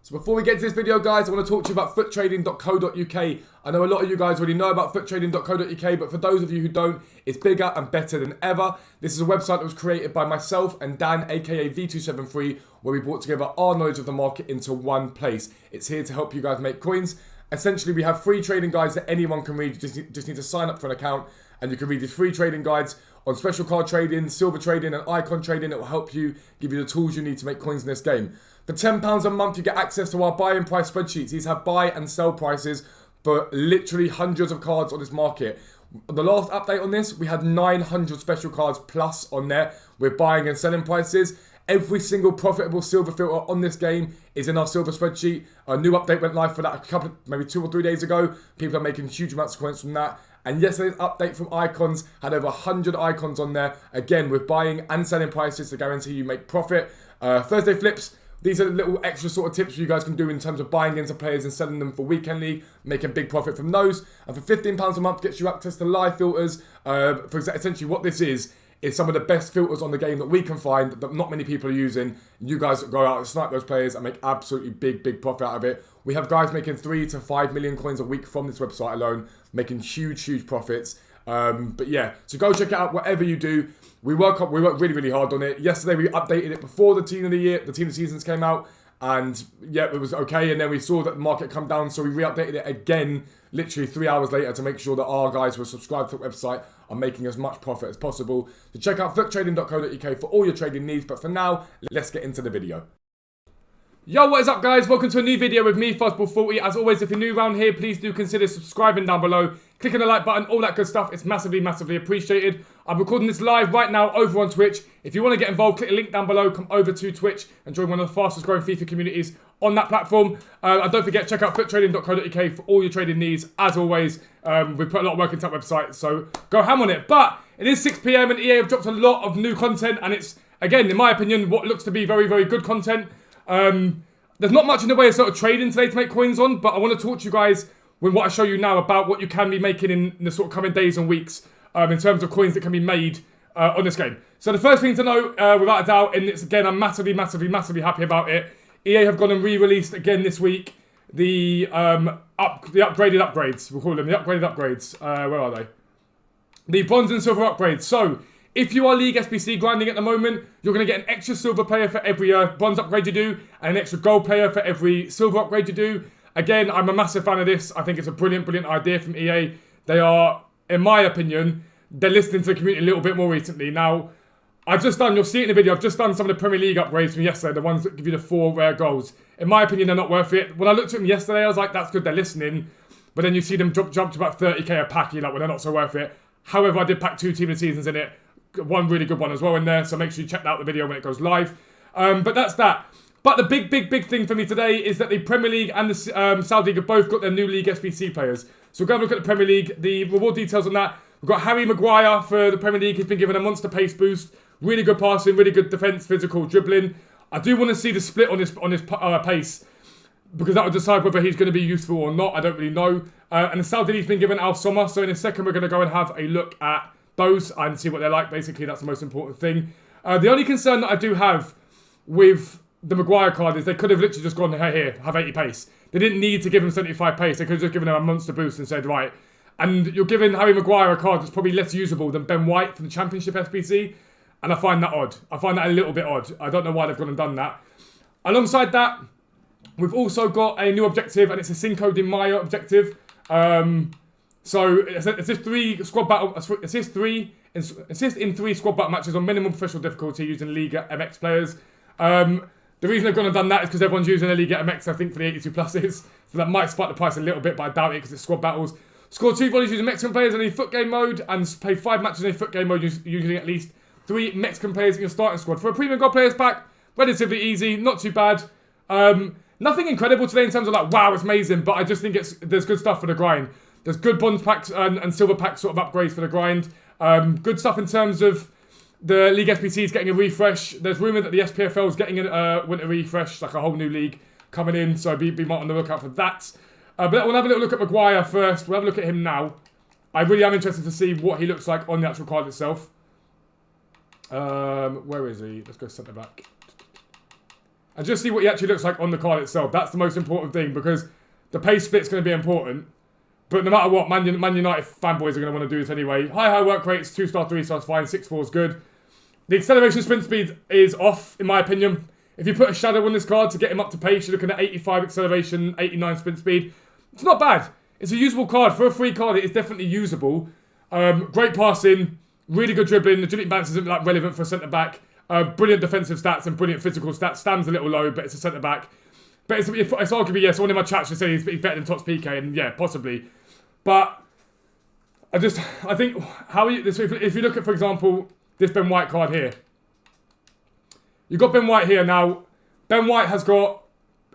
So before we get to this video, guys, I want to talk to you about foottrading.co.uk. I know a lot of you guys already know about foottrading.co.uk, but for those of you who don't, it's bigger and better than ever. This is a website that was created by myself and Dan, aka V273, where we brought together our knowledge of the market into one place. It's here to help you guys make coins. Essentially, we have free trading guides that anyone can read. You just need to sign up for an account, and you can read these free trading guides on special card trading, silver trading, and icon trading. It will help you, give you the tools you need to make coins in this game. For £10 a month, you get access to our buying price spreadsheets. These have buy and sell prices for literally hundreds of cards on this market. The last update on this, we had 900 special cards plus on there with buying and selling prices. Every single profitable silver filter on this game is in our silver spreadsheet. A new update went live for that maybe 2 or 3 days ago. People are making huge amounts of coins from that. And yesterday's update from icons had over 100 icons on there, again with buying and selling prices to guarantee you make profit. Thursday flips. These are little extra sort of tips you guys can do in terms of buying into players and selling them for weekend league, making big profit from those. And for £15 a month, gets you access to live filters. Essentially what this is some of the best filters on the game that we can find that not many people are using. You guys go out and snipe those players and make absolutely big profit out of it. We have guys making 3 to 5 million coins a week from this website alone, making huge profits. But yeah, so go check it out whatever you do. We work really hard on it. Yesterday we updated it before the team of the seasons came out, and yeah, it was okay. And then we saw that the market come down, so we re-updated it again, literally 3 hours later, to make sure that our guys who are subscribed to the website are making as much profit as possible. So check out foottrading.co.uk for all your trading needs. But for now, let's get into the video. Yo, what is up, guys? Welcome to a new video with me, Fuzzball40. As always, if you're new around here, please do consider subscribing down below. Clicking the like button, all that good stuff. It's massively appreciated. I'm recording this live right now over on Twitch. If you want to get involved, click the link down below, come over to Twitch and join one of the fastest growing FIFA communities on that platform. And don't forget, check out foottrading.co.uk for all your trading needs. As always, we put a lot of work into that website, so go ham on it. But it is 6 PM and EA have dropped a lot of new content, and it's, again, in my opinion, what looks to be very good content. There's not much in the way of sort of trading today to make coins on, but I want to talk to you guys with what I show you now about what you can be making in the sort of coming days and weeks in terms of coins that can be made on this game. So the first thing to know, without a doubt, and it's again, I'm massively happy about it. EA have gone and re-released again this week the upgraded upgrades. We'll call them the upgraded upgrades. Where are they? The bronze and silver upgrades. So if you are League SBC grinding at the moment, you're going to get an extra silver player for every bronze upgrade you do, and an extra gold player for every silver upgrade you do. Again, I'm a massive fan of this. I think it's a brilliant idea from EA. They are, in my opinion, they're listening to the community a little bit more recently. Now, I've just done, you'll see it in the video, I've just done some of the Premier League upgrades from yesterday, the ones that give you the 4 rare goals. In my opinion, they're not worth it. When I looked at them yesterday, I was like, that's good, they're listening. But then you see them jump to about 30k a pack, you're like, well, they're not so worth it. However, I did pack 2 team of the seasons in it. One really good one as well in there, so make sure you check out the video when it goes live. But that's that. But the big thing for me today is that the Premier League and the Saudi League have both got their new League SBC players. So we'll go have a look at the Premier League, the reward details on that. We've got Harry Maguire for the Premier League. He's been given a monster pace boost. Really good passing, really good defence, physical, dribbling. I do want to see the split on his pace, because that will decide whether he's going to be useful or not. I don't really know. And the Saudi League's been given SOMA. So in a second, we're going to go and have a look at those and see what they're like. Basically, that's the most important thing. The only concern that I do have with the Maguire card is they could have literally just gone, hey, here, have 80 pace. They didn't need to give him 75 pace. They could have just given him a monster boost and said, right. And you're giving Harry Maguire a card that's probably less usable than Ben White from the Championship SBC. And I find that odd. I find that a little bit odd. I don't know why they've gone and done that. Alongside that, we've also got a new objective, and it's a Cinco de Mayo objective. So assist 3 squad battle, assist in 3 squad battle matches on minimum professional difficulty using Liga MX players. The reason they've gone and done that is because everyone's using a Liga MX, I think, for the 82 pluses. So that might spike the price a little bit, but I doubt it because it's squad battles. Score 2 volleys using Mexican players in a foot game mode, and play 5 matches in a foot game mode using at least 3 Mexican players in your starting squad. For a premium gold players pack, relatively easy, not too bad. Nothing incredible today in terms of like, wow, it's amazing, but I just think there's good stuff for the grind. There's good bronze packs and silver packs sort of upgrades for the grind. Good stuff in terms of the League SBC is getting a refresh. There's rumour that the SPFL is getting a winter refresh, like a whole new league coming in, so be on the lookout for that. But we'll have a little look at Maguire first. We'll have a look at him now. I really am interested to see what he looks like on the actual card itself. Where is he? Let's go centre back. and just see what he actually looks like on the card itself. That's the most important thing, because the pace split's going to be important. But no matter what, Man United fanboys are going to want to do this anyway. High work rates, 2-star, 3-star is fine, 6-4 is good. The acceleration sprint speed is off, in my opinion. If you put a shadow on this card to get him up to pace, you're looking at 85 acceleration, 89 sprint speed. It's not bad. It's a usable card. For a free card, it is definitely usable. Great passing, really good dribbling. The agility balance isn't that relevant for a centre-back. Brilliant defensive stats and brilliant physical stats. Stands a little low, but it's a centre-back. But it's arguably, yeah, someone in my chat should say he's better than Tots PK, and yeah, possibly. But I think, if you look at, for example, this Ben White card here. You've got Ben White here now. Ben White has got,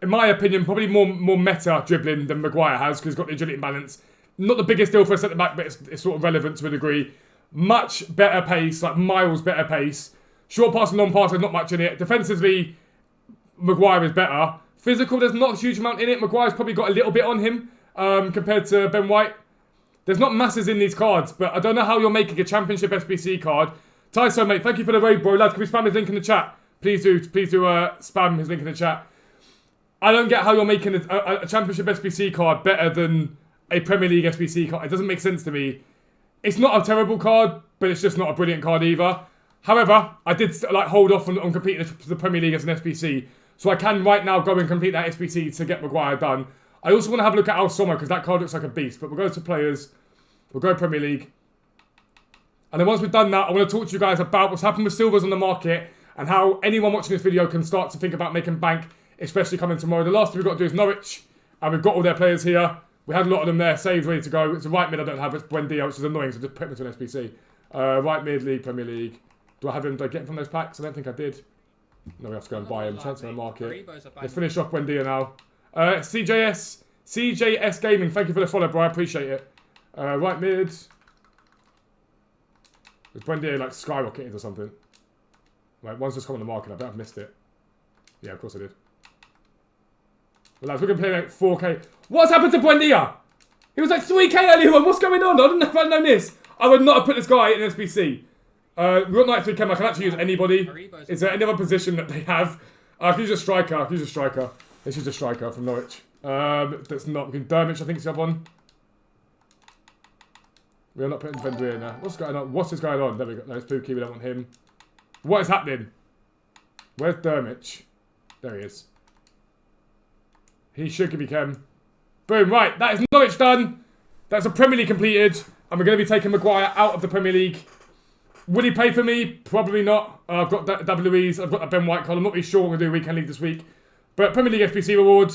in my opinion, probably more meta dribbling than Maguire has, because he's got the agility balance. Not the biggest deal for a centre-back, but it's sort of relevant to a degree. Much better pace, like miles better pace. Short pass and long pass, there's not much in it. Defensively, Maguire is better. Physical, there's not a huge amount in it. Maguire's probably got a little bit on him compared to Ben White. There's not masses in these cards, but I don't know how you're making a Championship SBC card. Tyso, mate, thank you for the raid, bro. Lads, can we spam his link in the chat? Please do spam his link in the chat. I don't get how you're making a Championship SBC card better than a Premier League SBC card. It doesn't make sense to me. It's not a terrible card, but it's just not a brilliant card either. However, I did hold off on competing for the Premier League as an SBC, so I can right now go and complete that SBC to get Maguire done. I also want to have a look at SOMA, because that card looks like a beast. But we'll go to players. We'll go Premier League. And then once we've done that, I want to talk to you guys about what's happened with silvers on the market and how anyone watching this video can start to think about making bank, especially coming tomorrow. The last thing we've got to do is Norwich. And we've got all their players here. We had a lot of them there, saved, ready to go. It's a right mid I don't have. It's Buendia, which is annoying, so just put him into an SBC. Right mid, League, Premier League. Do I have him? Do I get him from those packs? I don't think I did. No, we have to go and buy him. Transfer the market. Let's finish off Buendia now. CJS Gaming, thank you for the follow, bro. I appreciate it. Right mid. Was Buendia like skyrocketed or something? Right, one's just come on the market. I bet I've missed it. Yeah, of course I did. Well, lads, we're going to play like 4K. What's happened to Buendia? He was like 3K earlier on. What's going on? I didn't know if I'd known this. I would not have put this guy in SBC. We've got 93 cam. I can actually use anybody. Is there any other position that they have? I can use a striker. I can use a striker. Let's use a striker from Norwich. That's not. Dermich, I think, is the other one. We're not putting Buendia in there. What's going on? What is going on? There we go. No, it's Pookie. We don't want him. What is happening? Where's Dermich? There he is. He should give me chem. Boom, right. That is Norwich done. That's a Premier League completed. And we're going to be taking Maguire out of the Premier League. Will he play for me? Probably not. I've got WWE's. I've got that Ben White card. I'm not really sure what we're going to do Weekend League this week. But Premier League SBC reward.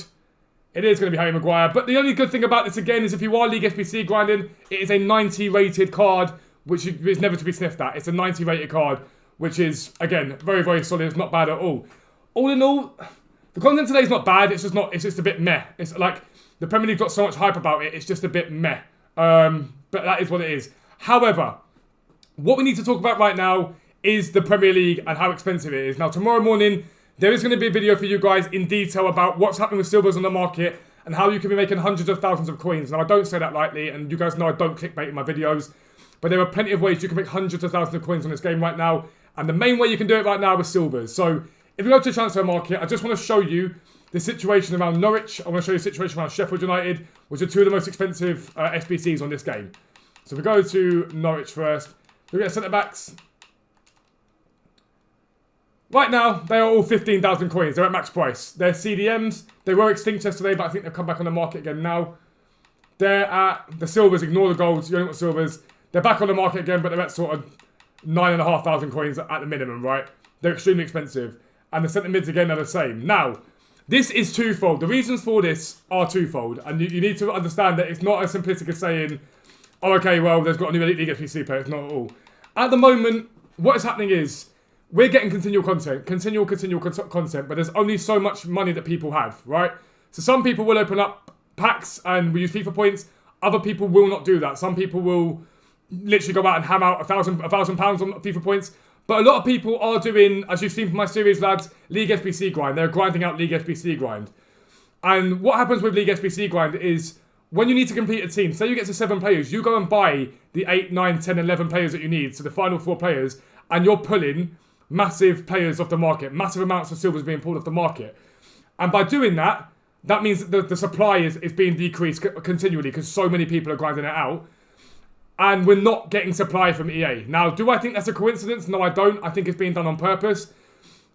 It is going to be Harry Maguire. But the only good thing about this, again, is if you are League SBC grinding, it is a 90 rated card, which is never to be sniffed at. It's a 90 rated card, which is, again, very, very solid. It's not bad at all. All in all, the content today is not bad. It's just a bit meh. It's like the Premier League got so much hype about it. It's just a bit meh. But that is what it is. However, what we need to talk about right now is the Premier League and how expensive it is. Now, tomorrow morning, there is going to be a video for you guys in detail about what's happening with silvers on the market and how you can be making hundreds of thousands of coins. Now, I don't say that lightly, and you guys know I don't clickbait in my videos, but there are plenty of ways you can make hundreds of thousands of coins on this game right now, and the main way you can do it right now is silvers. So, if you go to the transfer market, I just want to show you the situation around Norwich. I want to show you the situation around Sheffield United, which are two of the most expensive SBCs on this game. So, if we go to Norwich first, we get centre-backs. Right now, they are all 15,000 coins. They're at max price. They're CDMs. They were extinct yesterday, but I think they've come back on the market again now. They're at the silvers. Ignore the golds. You only want silvers. They're back on the market again, but they're at sort of 9,500 coins at the minimum, right? They're extremely expensive. And the centre mids again are the same. Now, this is twofold. The reasons for this are twofold. And you need to understand that it's not as simplistic as saying, oh, okay, well, there's got a new Elite League SPC player. It's not at all. At the moment, what is happening is, we're getting continual content, but there's only so much money that people have, right? So some people will open up packs and we use FIFA points. Other people will not do that. Some people will literally go out and ham out £1,000 on FIFA points. But a lot of people are doing, as you've seen from my series, lads, League SBC grind. They're grinding out League SBC grind. And what happens with League SBC grind is when you need to complete a team, say you get to 7 players, you go and buy the 8, 9, 10, 11 players that you need, so the final 4 players, and you're pulling massive players off the market, massive amounts of silvers being pulled off the market. And by doing that, that means that the supply is being decreased continually because so many people are grinding it out. And we're not getting supply from EA. Now, do I think that's a coincidence? No, I don't. I think it's being done on purpose.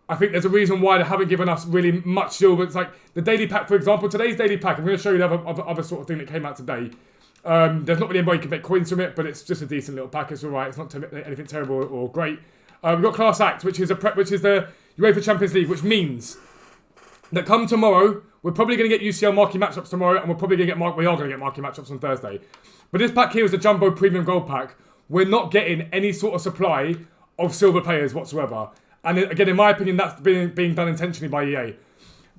I think there's a reason why they haven't given us really much silver. It's like the daily pack, for example. Today's daily pack, I'm going to show you the other sort of thing that came out today. There's not really any way you can make coins from it, but it's just a decent little pack. It's alright. It's not anything terrible or great. We've got Class Act, which is the UEFA Champions League, which means that come tomorrow, we're probably going to get UCL marquee matchups tomorrow, and we are going to get marquee matchups on Thursday. But this pack here is the Jumbo Premium Gold Pack. We're not getting any sort of supply of silver players whatsoever. And again, in my opinion, that's being done intentionally by EA.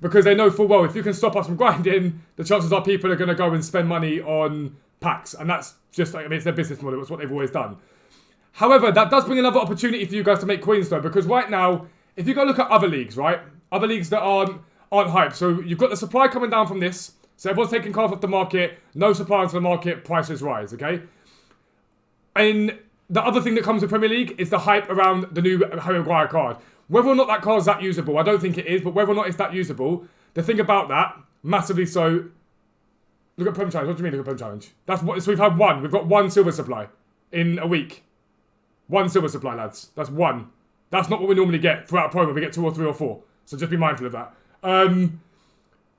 Because they know full well, if you can stop us from grinding, the chances are people are going to go and spend money on packs. And that's just, it's their business model. It's what they've always done. However, that does bring another opportunity for you guys to make coins though. Because right now, if you go look at other leagues, right? Other leagues that aren't hype. So you've got the supply coming down from this. So everyone's taking cards off the market. No supply onto the market. Prices rise, okay? And the other thing that comes with Premier League is the hype around the new Harry Maguire card. Whether or not that card's that usable, I don't think it is, but whether or not it's that usable, the thing about that, massively so... Look at Prem Challenge. What do you mean look at Prem Challenge? So we've had one. We've got one silver supply in a week. One silver supply, lads. That's one. That's not what we normally get throughout a promo. We get 2 or 3 or 4. So just be mindful of that.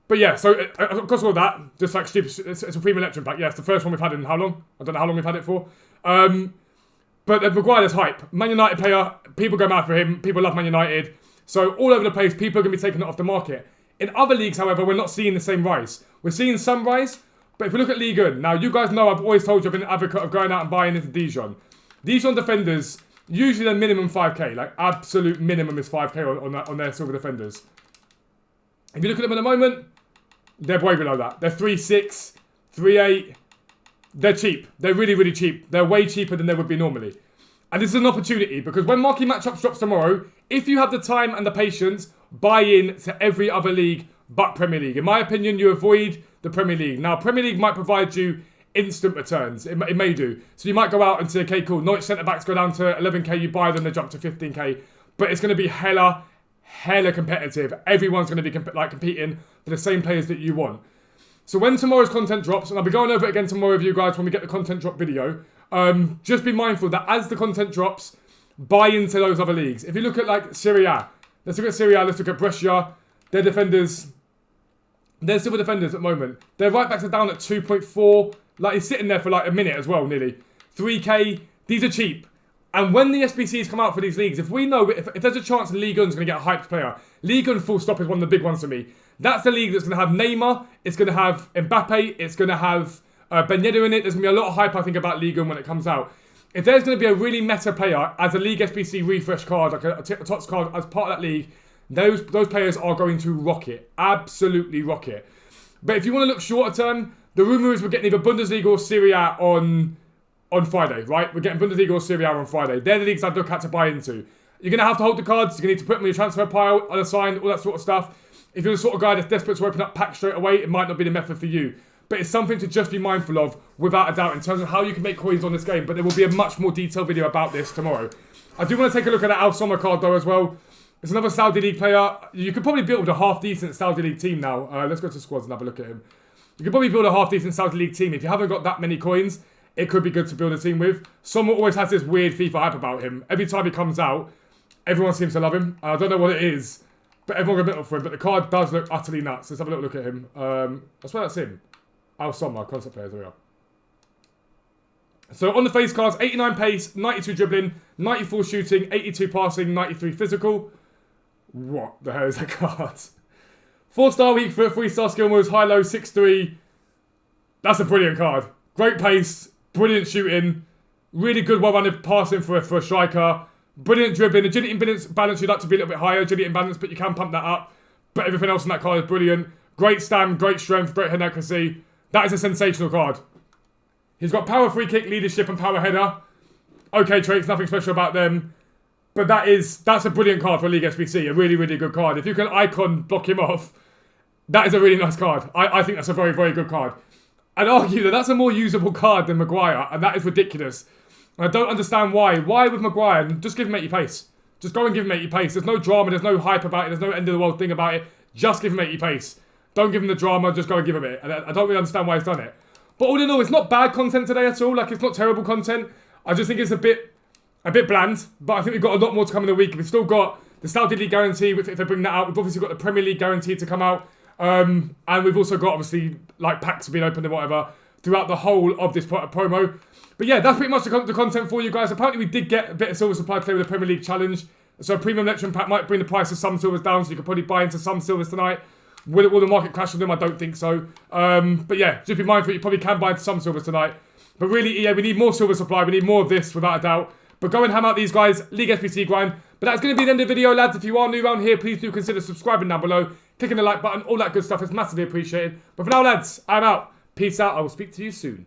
But yeah, so across all that, just like stupid, it's a Premium Electrum pack. Yeah, it's the first one we've had in how long? I don't know how long we've had it for. But Maguire's hype. Man United player, people go mad for him. People love Man United. So all over the place, people are going to be taking it off the market. In other leagues, however, we're not seeing the same rise. We're seeing some rise, but if we look at Ligue 1, now you guys know I've always told you I've been an advocate of going out and buying into Dijon. Dijon defenders, usually they're minimum 5k. Like absolute minimum is 5k on their silver defenders. If you look at them at the moment, they're way below that. They're 3.6, 3.8. They're cheap. They're really, really cheap. They're way cheaper than they would be normally. And this is an opportunity because when marquee matchups drops tomorrow, if you have the time and the patience, buy in to every other league but Premier League. In my opinion, you avoid the Premier League. Now, Premier League might provide you instant returns. It may do. So you might go out and say, okay, cool, Norwich centre-backs go down to 11k, you buy them, they jump to 15k. But it's going to be hella competitive. Everyone's going to be competing for the same players that you want. So when tomorrow's content drops, and I'll be going over it again tomorrow with you guys when we get the content drop video, just be mindful that as the content drops, buy into those other leagues. If you look at like Serie A, let's look at Serie A, let's look at Brescia, their defenders, they're silver defenders at the moment. Their right backs are down at 2.4, like he's sitting there for like a minute as well, nearly. 3k, these are cheap. And when the SBCs come out for these leagues, if we know, if there's a chance Ligue 1's going to get a hyped player, Ligue 1 full stop is one of the big ones for me. That's the league that's going to have Neymar, it's going to have Mbappe, it's going to have Ben Yedder in it. There's going to be a lot of hype, I think, about Ligue 1 when it comes out. If there's going to be a really meta player as a League SBC refresh card, like a TOTW'S card as part of that league, those players are going to rock it. Absolutely rock it. But if you want to look shorter term, the rumour is we're getting either Bundesliga or Serie A on Friday, right? We're getting Bundesliga or Serie A on Friday. They're the leagues I'd look at to buy into. You're going to have to hold the cards. You're going to need to put them in your transfer pile, unassigned, all that sort of stuff. If you're the sort of guy that's desperate to open up packs straight away, it might not be the method for you. But it's something to just be mindful of, without a doubt, in terms of how you can make coins on this game. But there will be a much more detailed video about this tomorrow. I do want to take a look at that SOMA card, though, as well. It's another Saudi League player. You could probably build a half-decent Saudi League team now. Let's go to squads and have a look at him. You could probably build a half-decent Saudi League team. If you haven't got that many coins, it could be good to build a team with. SOMA always has this weird FIFA hype about him. Every time he comes out, everyone seems to love him. I don't know what it is, but everyone got a bit for him. But the card does look utterly nuts. Let's have a little look at him. I swear that's him. SOMA, concept players, there we are. So on the face cards, 89 pace, 92 dribbling, 94 shooting, 82 passing, 93 physical. What the hell is that card? 4-star weak foot, 3-star skill moves, high-low, 6'3". That's a brilliant card. Great pace, brilliant shooting, really good well-rounded passing for a striker, brilliant dribbling, agility and balance you'd like to be a little bit higher, agility and balance, but you can pump that up. But everything else in that card is brilliant. Great stamina, great strength, great head accuracy. That is a sensational card. He's got power free kick, leadership and power header. Okay traits, nothing special about them. But that's a brilliant card for League SBC, a really, really good card. If you can icon block him off, that is a really nice card. I think that's a very, very good card. I'd argue that that's a more usable card than Maguire, and that is ridiculous. And I don't understand why. Why with Maguire? Just give him 80 pace. Just go and give him 80 pace. There's no drama, there's no hype about it, there's no end of the world thing about it. Just give him 80 pace. Don't give him the drama, just go and give him it. And I don't really understand why he's done it. But all in all, it's not bad content today at all. Like, it's not terrible content. I just think it's a bit bland. But I think we've got a lot more to come in the week. We've still got the Saudi League guarantee, if they bring that out. We've obviously got the Premier League guarantee to come out. And we've also got, obviously, like, packs being opened and whatever throughout the whole of this promo. But yeah, that's pretty much the content for you guys. Apparently, we did get a bit of silver supply today with the Premier League challenge. So a premium lecturing pack might bring the price of some silvers down, so you can probably buy into some silvers tonight. Will the market crash on them? I don't think so. But yeah, just be mindful, you probably can buy into some silvers tonight. But really, EA, we need more silver supply. We need more of this, without a doubt. But go and ham out these guys. League SBC grind. But that's going to be the end of the video, lads. If you are new around here, please do consider subscribing down below. Clicking the like button. All that good stuff is massively appreciated. But for now, lads, I'm out. Peace out. I will speak to you soon.